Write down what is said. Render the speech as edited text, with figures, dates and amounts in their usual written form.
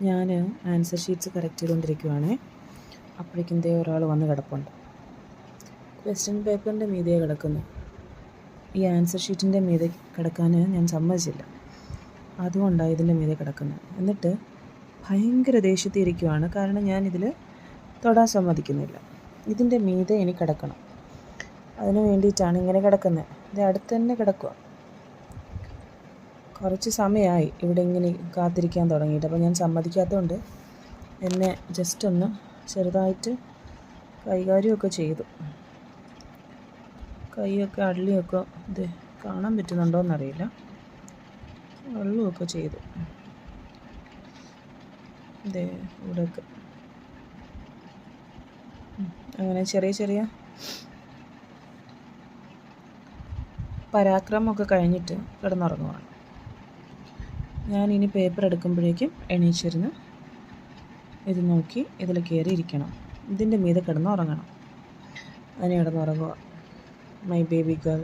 ഞാൻ answer sheets correct ചെയ്തുകൊണ്ടിരിക്കുവാണേ. അപ്പോഴേക്കും ഒരാൾ വന്ന് കിടപ്പുണ്ട്. ക്വസ്റ്റ്യൻ പേപ്പറിൻ്റെ മീതെ കിടക്കുന്നു. ഈ ആൻസർ ഷീറ്റിൻ്റെ മീതെ കിടക്കാൻ ഞാൻ സമ്മതിച്ചില്ല. അതുകൊണ്ടാണ് ഇതിൻ്റെ മീതെ കിടക്കുന്നത്. എന്നിട്ട് ഭയങ്കര ദേഷ്യത്തിരിക്കുവാണ്. കാരണം ഞാനിതിൽ തൊടാൻ സമ്മതിക്കുന്നില്ല. ഇതിൻ്റെ മീതെ എനിക്ക് കിടക്കണം. അതിന് വേണ്ടിയിട്ടാണ് ഇങ്ങനെ കിടക്കുന്നത്. ഇത് അടുത്ത് തന്നെ കിടക്കുക. കുറച്ച് സമയമായി ഇവിടെ ഇങ്ങനെ കാത്തിരിക്കാൻ തുടങ്ങിയിട്ട്. അപ്പോൾ ഞാൻ സമ്മതിക്കാത്തതുകൊണ്ട് എന്നെ ജസ്റ്റ് ഒന്ന് ചെറുതായിട്ട് കൈകാര്യമൊക്കെ ചെയ്തു. കൈയൊക്കെ അള്ളിയൊക്കെ ഇത് കാണാൻ പറ്റുന്നുണ്ടോയെന്നറിയില്ല, അള്ളുമൊക്കെ ചെയ്തു. ഇതേ ഇവിടെയൊക്കെ അങ്ങനെ ചെറിയ ചെറിയ പരാക്രമമൊക്കെ കഴിഞ്ഞിട്ട് കിടന്നുറങ്ങുവാണ്. ഞാനിനി പേപ്പർ എടുക്കുമ്പോഴേക്കും എണീച്ചിരുന്ന് ഇത് നോക്കി ഇതിൽ കയറി ഇരിക്കണം. ഇതിൻ്റെ മീതെ കിടന്നുറങ്ങണം. അതിന് കിടന്നുറങ്ങുക. My baby girl.